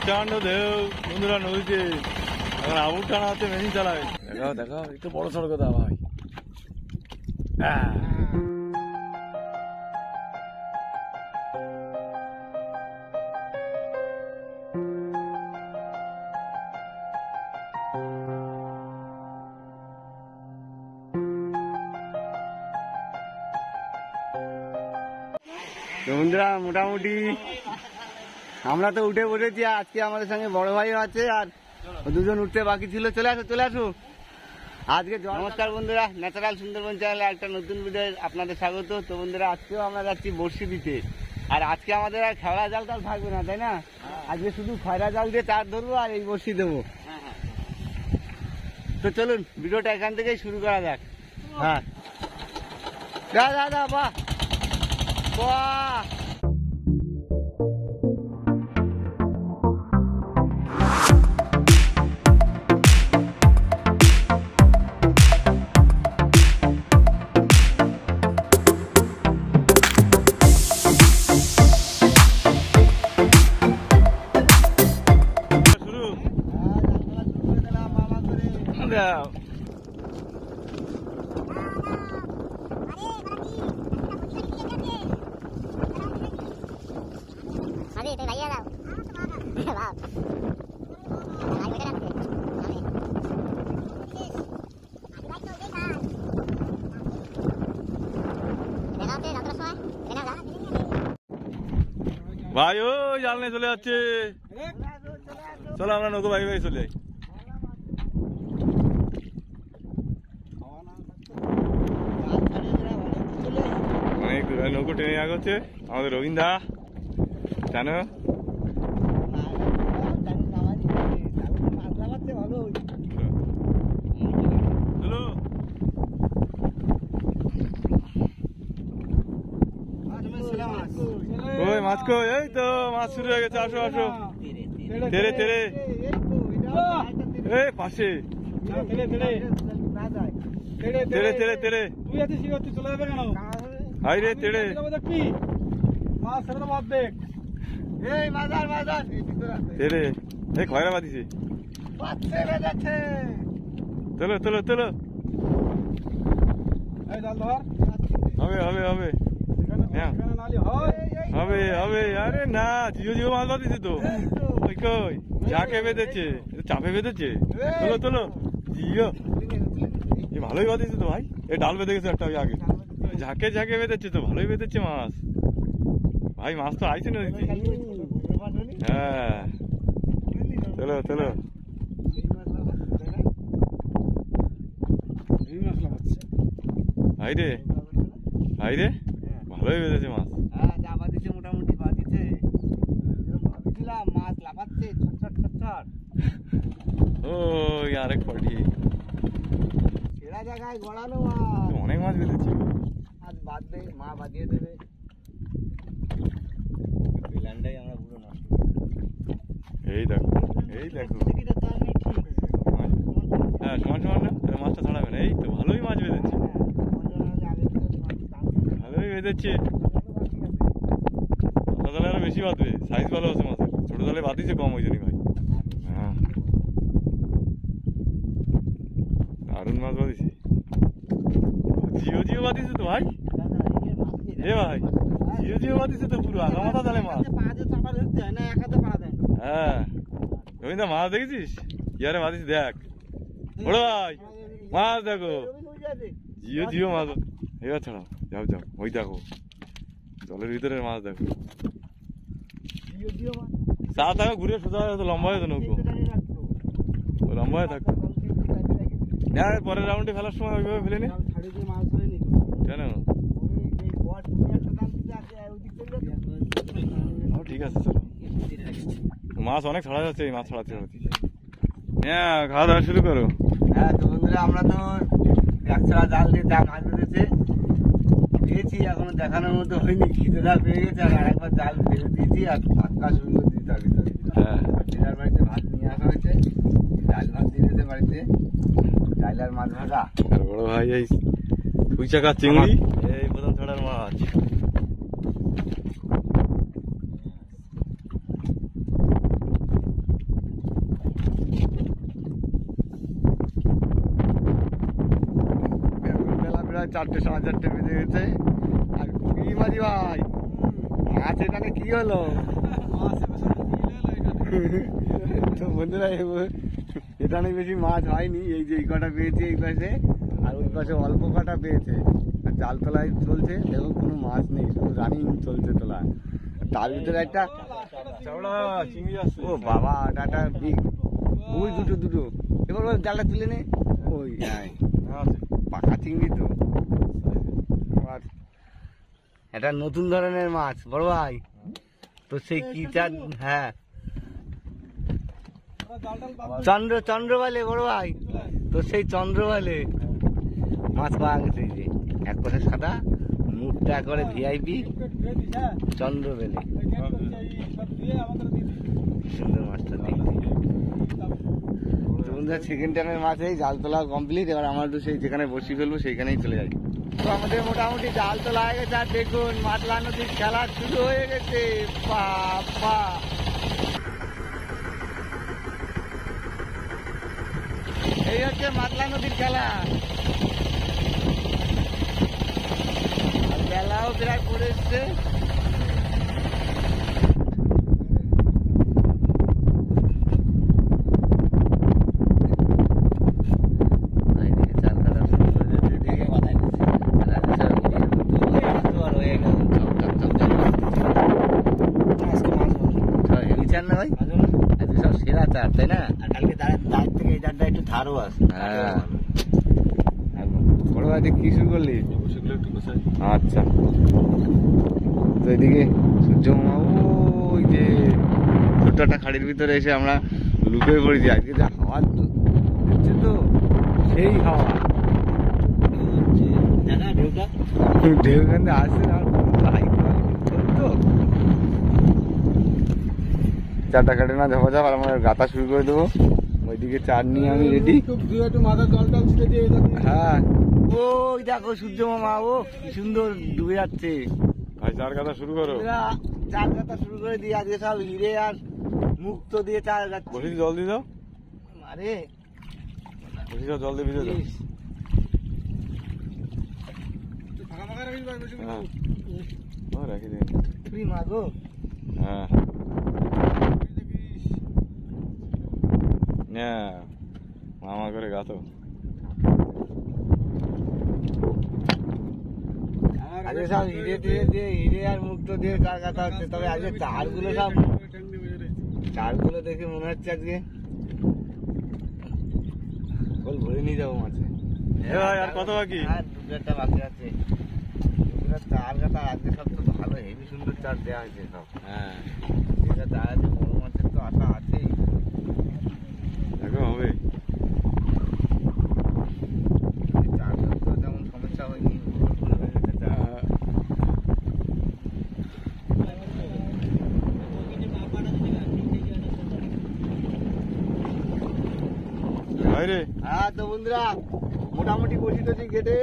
প্রচন্ড ঢেউ বন্ধুরা নদীতে। এখন আবুর টানা হচ্ছে, মেশিন চালাবে। দেখাও দেখাও, একটু বড় সড়ক দা ভাই। বন্ধুরা মোটামুটি আমরা তো উঠে পড়েছি। আজকে আমাদের সঙ্গে বড় ভাইও আছে, আর দুজন উঠতে বাকি ছিল। চলে আসো চলে আসো। আজকে নমস্কার বন্ধুরা, ন্যাচারাল সুন্দরবন চ্যানেলে একটা নতুন ভিডিও আপনাদের স্বাগত। তো বন্ধুরা আজকেও আমরা যাচ্ছি বড়শি দিতে। আর আজকে আমাদের আর খেলা জাল টাল থাকবে না, তাই না? আজকে শুধু খয়রা জাল দিয়ে চার ধরবো আর এই বড়শি দেবো। তো চলুন ভিডিওটা এখান থেকেই শুরু করা যাক। হ্যাঁ দা দা দা, বাহ বাহ। ভাই ও জাল নিয়ে চলে যাচ্ছে। চলো আমরা নৌকো ভাই ভাই চলে যাই। নৌকো টেনে আগাচ্ছে আমাদের রবীন্দ্রা, জানো? ওই মাছ কই? এই তো মাছ শুরু হয়ে গেছে, আসো আসো। তেরে তেরে এই পাশে তেরে তেরে তেরে। হাই রে তেরে তেরে। এই খয়রা বাঁধিছে। চলো চলো চলো। হবে হবে হবে হবে হবে। আরে না, জিও জিও মাছ বাঁধিছে তো। ওই কই ঝাঁকে বেঁধেছে, চাপে বেঁধেছে। চলো চলো জিও, ভালোই বাঁধিছে তো ভাই। এই ডাল বেঁধে গেছে একটা, ওই আগে ঝাঁকে ঝাঁকে বেঁধেছে তো, ভালোই বেঁধেছে মাছ ভাই। মাছ তো আইছে না দিদি। হ্যাঁ চলো চলো। হাই রে হাই রে, ভালোই বেঁধেছে মাছ। যা বাঁধিছে মোটামুটি বাঁধিছে। ভাবিছিলাম মাছ লাফাচ্ছে ছটছট ছটছট। ওই আরেক পাটি সেরা জায়গায় গড়ানো মাছ, অনেক মাছ বেঁধেছে। আজ বাঁধবে, মা বাঁধিয়ে দেবে। আমরা পুরো নষ্ট। এই দেখো এই দেখো, হ্যাঁ সমান সমান না, মাছটা ছাড়াবে না। এই তো ভালোই মাছ বেঁধেছে, ভালোই বেঁধেছে। ছোট জালে আরো বেশি বাঁধবে, সাইজ ভালো আছে মাছের। ছোট জালে বাঁধিছে কম, ওই জন্যই ভাই। হ্যাঁ দারুণ মাছ বাঁধিছে। জিও জিও বাঁধিছে তো ভাই। এ ভাই জিও জিও বাঁধিছে তো, পুরো আগা মাথা জালে মাছ। হ্যাঁ রবীন্দ্র মাছ দেখেছিস? ইয়ারে বাঁধিস দেখ। বড় ভাই মাছ দেখো, জিও জিও মাছ। এবার ছাড়াও, যাও যাও। ওই দেখো জলের ভিতরে মাছ দেখো। চা থাকো ঘুরে সোজা লম্বা হয়ে নৌকো, লম্বা হয়ে থাকতো। পরের রাউন্ডে ফেলার সময় ওইভাবে ফেলে নি কেন? ঠিক আছে চলো। মাছ অনেক ছাড়া যাচ্ছে, এই মাছ ছাড়াতে হবে। হ্যাঁ খাওয়া দাওয়া শুরু করো। হ্যাঁ তো বন্ধুরা আমরা তো একছড়া জাল দিয়ে যা মাছ বেঁধেছে পেয়েছি, এখনো দেখানোর মতো হয়নি। খিদেটা পেয়ে গেছে, আর আরেকবার জাল ফেলে দিয়েছি। আর পাক্কা সুন্দর দিতে হবে। হ্যাঁ দিদার বাড়িতে ভাত নিয়ে আসা হয়েছে, ডাল ভাত দিয়েছে বাড়িতে, ডাল আর মাছ ভাজা। আর বড় ভাই এই পুঁই শাক চিংড়ি, এই প্রথম ছড়ার মাছ। 4টে 4:30 বেজে গেছে। আর কি মাঝি ভাই মাছ এখানে কি হলো? তো বন্ধুরা এখানে বেশি মাছ হয়নি, এই যে এই কটা পেয়েছে এই পাশে, আর ওই পাশে অল্প কটা পেয়েছে। আর জাল তোলায় চলছে, দেখো কোনো মাছ নেই, শুধু রানিং চলছে তোলা। তার ভিতরে একটা ও বাবা একটা বিগ, ওই দুটো এবার জালটা তুলে নে। ওই পাকা চিংড়ি তো, এটা নতুন ধরনের মাছ বড় ভাই। তো সেই কি চার, হ্যাঁ চন্দ্র বলে বড় ভাই। তো সেই চন্দ্র বলে মাছ পাওয়া গেছে, যে এক পাশে সাদা, মুখটা করে ভিআইপি চন্দ্র বেলে, সুন্দর মাছটা দেখতে। সেকেন্ড টাইমের মাছ এই জাল তোলা কমপ্লিট। এবার আমরা তো সেই যেখানে বসি ফেলবো সেইখানেই চলে যাই। তো আমাদের মোটামুটি জাল তোলা হয়ে গেছে। আর দেখুন মাতলা নদীর খেলা শুরু হয়ে গেছে। বাবা এই হচ্ছে মাতলা নদীর খেলা। বেলাও প্রায় পড়ে এসছে। তাই না? কালকে দাঁড় থেকে এই দাঁড়টা একটু ধারও আছে। হ্যাঁ বড় ভাই কি শুরু করলি? আচ্ছা, তো এদিকে সূর্য মামা ওই যে ছোট্ট একটা খাড়ির ভিতরে এসে আমরা লুকিয়ে পড়েছি। আজকে যা হাওয়া দিচ্ছে, তো সেই হাওয়া, ঢেউ কিন্তু আসছে না। তো চারটা কাটে না ঝাপা ঝাপ, আর আমরা গাতা শুরু করে দেবো। ওইদিকে চার নিয়ে আমি রেডি। হ্যাঁ ওই দেখো সূর্য মামা, ও কি সুন্দর ডুবে যাচ্ছে। ভাই চার কাটা শুরু করো। চার কাটা শুরু করে দিয়ে আজকে সব হিরে আর মুক্ত দিয়ে চার গাছ। বসি জল দিয়ে দাও। আরে বসি জল দিয়ে ভিজে দাও। হ্যাঁ রাখি দে তুই মাগো। হ্যাঁ মামা করে গাতো। আজকে সব হিরে দিয়ে হিরে আর মুক্ত দিয়ে চার কাটা হচ্ছে। তবে আজকে চারগুলো দেখে মনে হচ্ছে আজকে গোল ভরে নিয়ে যাবো মাছে। আর কত বাকি? আর দুটো বাকি আছে। চার কাটা আজকে সব তো ভালো হেভি সুন্দর চার দেওয়া হয়েছে সব। হ্যাঁ যেটা চার আছে, বড় মাছের তো আশা আছেই। দেখো হবে চার তো তেমন সমস্যা হয়নি। হ্যাঁ তো বন্ধুরা মোটামুটি বসি টসি কেটে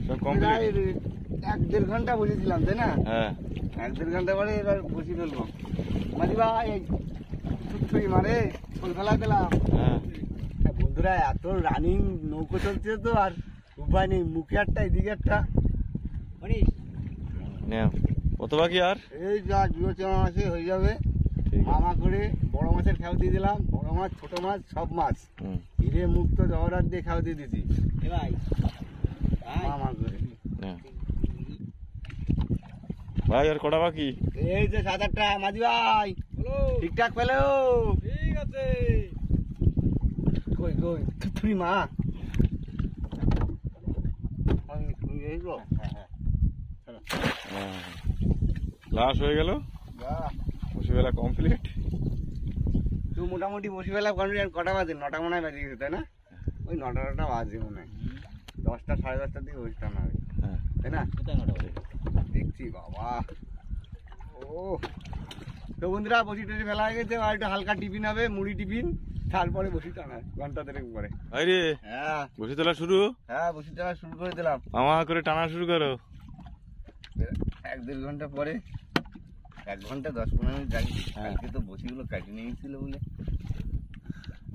1-1.5 ঘন্টা বসেছিলাম, তাই না? হ্যাঁ 1-1.5 ঘন্টা পরে এবার বসি ফেলবো। মাঝি ভাই ছুটছুই মারে ফুল ফেলা দিলাম। বন্ধুরা এত রানিং নৌকো চলছে তো আর উপায় নেই। মুখে একটা এদিকে একটা। কত বাকি? আর এই যা বিবেচনা আছে হয়ে যাবে। মামা করে বড় মাছের খেয়াল দিয়ে দিলাম। বড় মাছ ছোট মাছ সব মাছ হিরে মুক্ত জহরাত দিয়ে খেয়াল দিয়ে দিচ্ছি মামা করে। ভাই আর কটা বাকি? এই যে 7-8টা। মাঝি ভাই ঠিকঠাক পেলে? ঠিক আছে। কই কই তুই মা লাশ হয়ে গেল। বসিবেলা কমপ্লিট। তো মোটামুটি বসিবেলা কমপ্লিট। কটা বাজে? 9টা মনে হয় বাজে গেছে, তাই না? ওই 9টা বাজে মনে হয়। 10টা 10:30টার দিকে বসতাম না, তাই না? দেখছি বাবা। ও তো বন্ধুরা বসি টসি ফেলা হয়ে গেছে। আর একটা হালকা টিফিন হবে, মুড়ি টিফিন, তারপরে বসি টানা ঘন্টা 3 পরে। হ্যাঁ বসি তোলা শুরু। হ্যাঁ বসি টানা শুরু করে দিলাম। মামা করে টানা শুরু করো। 1-1.5 ঘন্টা পরে, 1 ঘন্টা 10-15 মিনিট আগে। আজকে তো বসিগুলো কাটি নিয়ে গেছিল বলে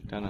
টানা।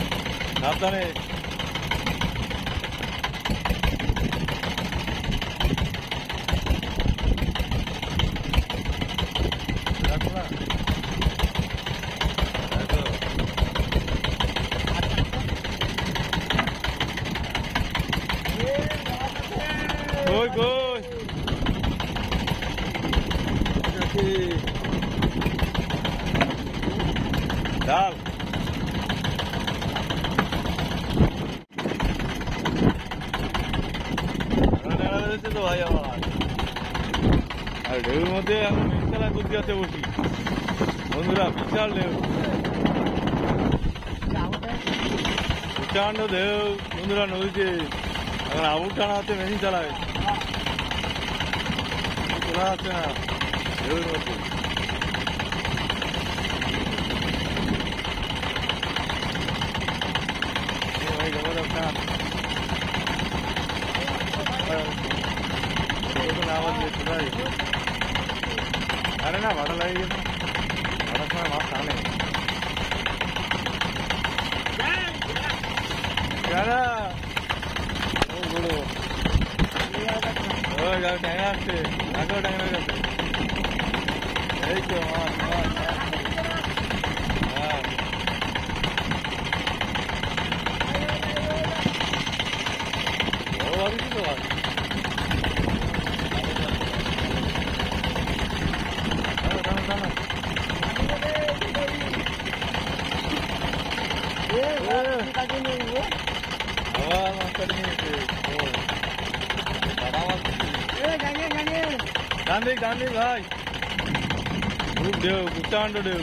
না সাবধানে। কই কই ডাল তো ভাই আমার আর ঢেউর মধ্যে এখন নিচতলায় বুদ্ধি আছে বসি বন্ধুরা, বিশাল ঢেউ, প্রচন্ড ঢেউ বন্ধুরা নদীতে। এখন আবুর টানা হচ্ছে মেশিন চালায়, তোলা যাচ্ছে না ঢেউর মধ্যে। ভাই জবরদস্ত আওয়াজ দিচ্ছে ভাই। আরে না ভালো লাগে গেছে, ভালোর সময় মাছ টানে। ট্যাংরা আসছে, আগেও ট্যাংরা গেছে। এই তো মাছ মাছ, হ্যাঁ বড় ভাবিস তো ভাই। ডান দিক ভাই, খুব ঢেউ, প্রচন্ড ঢেউ।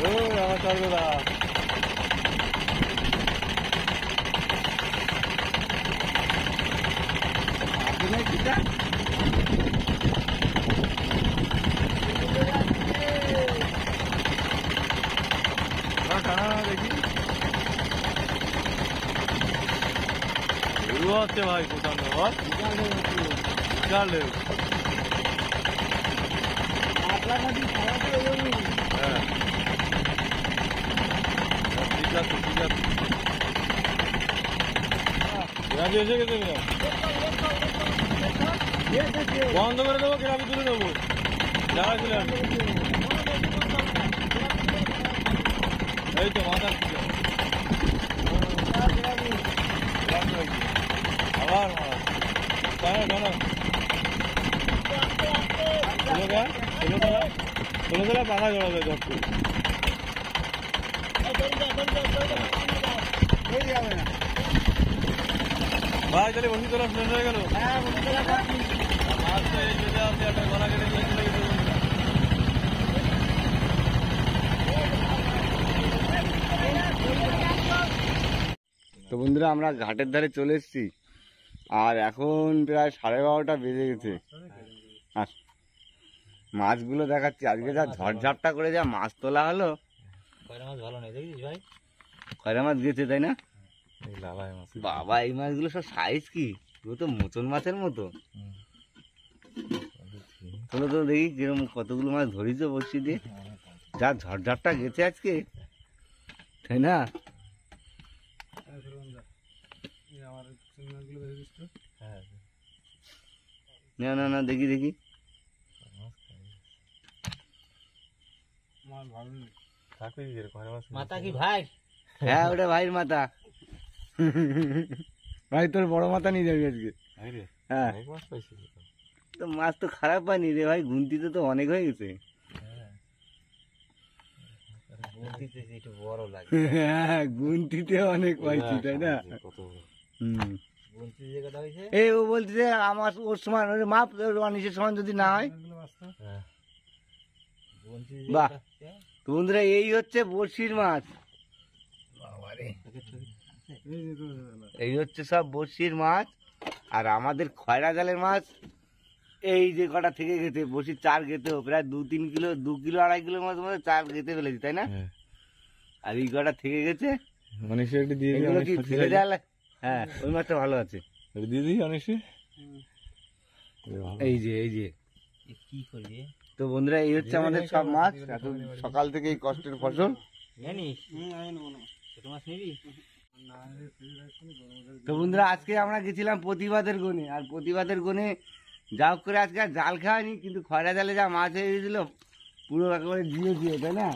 ও আমার সর্বদা দেখি ঢেউ হচ্ছে ভাই, প্রচন্ড বিশাল ঢেউ। হ্যাঁ ঠিক আছে ঠিক আছে, গ্রামে এসে গেছে। বন্ধ করে দেবো, গ্রামে তুলে দেবো। যাওয়াছিলাম এই তো মাথা আবার ষোলো পাখা জড়াবে যত ভাই। তাহলে বসি তোলা ফ্রেন্ড হয়ে গেল। তো বন্ধুরা আমরা ঘাটের ধারে চলে এসেছি, আর এখন প্রায় 12:30 বেজে গেছে। আর মাছগুলো দেখাচ্ছি, আজকে যা ঝড়ঝাপটা করে যা মাছ তোলা হলো। খয়রা মাছ ভালো নেই দেখিস ভাই, খয়রা মাছ গেছে তাই না মাছ। বাবা এই মাছগুলো সব সাইজ কি, এগুলো তো মোচন মাছের মতো। চলো তো দেখি কিরকম কতগুলো মাছ ধরিস বসি দিয়ে, যা ঝড়ঝাপটা গেছে আজকে, তাই না? না না না দেখি দেখি, মাথা কি ভাই? হ্যাঁ ওটা ভাইয়ের মাথা। ভাই তোর বড় মাথা নিয়ে যাবি আজকে। হ্যাঁ তো মাছ তো খারাপ পাইনি রে ভাই, গুনতিতে তো অনেক হয়ে গেছে। হ্যাঁ গুনতিতে অনেক পাইছি তাই না? এই ও বলছে আমার ওর সমান মাপ অনিশের সমান যদি না হয়। বাহ তো বন্ধুরা এই হচ্ছে বড়শির মাছ, এই হচ্ছে সব বড়শির মাছ। আর আমাদের খয়রা জালের মাছ এই যে কটা থেকে গেছে, বড়শির 4 গেতেও প্রায় 2-3 কিলো 2 কিলো 2.5 কিলোর মতো 4 গেতে ফেলেছি তাই না? আর এই কটা থেকে গেছে, এগুলো কি ছেড়ে দেওয়া? হ্যাঁ ওই মাছটা ভালো আছে দিদি অনেক। এই যে এই যে কি করবি। তো বন্ধুরা এই হচ্ছে আমাদের সব মাছ, এত সকাল থেকে এই কষ্টের ফসল। জানিস আমি নেবো না। ছোট মাছ নিবি? তো বন্ধুরা আজকে আমরা গেছিলাম প্রতিবাদের গনে, আর প্রতিবাদের গনে যা হোক করে আজকে আর জাল খাওয়ানি, কিন্তু খয়রা জালে যা মাছ হয়ে গেছিল পুরো একেবারে জিয়ে তাই না?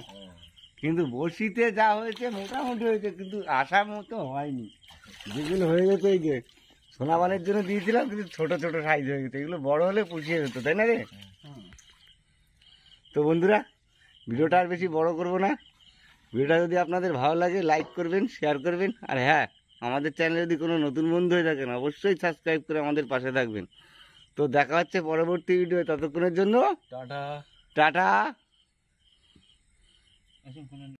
কিন্তু বড়শিতে যা হয়েছে মোটামুটি হয়েছে, কিন্তু আসার মতো হয়নি। যেগুলো হয়ে গেছে এই যে সোনাবানের জন্য দিয়েছিলাম, কিন্তু ছোট ছোট সাইজ হয়ে গেছে, এগুলো বড় হলে পুষিয়ে যেত তাই না রে? তো বন্ধুরা ভিডিওটা আর বেশি বড় করব না। ভিডিওটা যদি আপনাদের ভালো লাগে লাইক করবেন, শেয়ার করবেন, আর হ্যাঁ আমাদের চ্যানেলে যদি কোনো নতুন বন্ধু হয়ে থাকেন অবশ্যই সাবস্ক্রাইব করে আমাদের পাশে থাকবেন। তো দেখা হচ্ছে পরবর্তী ভিডিও, ততক্ষণের জন্য টাটা। টাটা।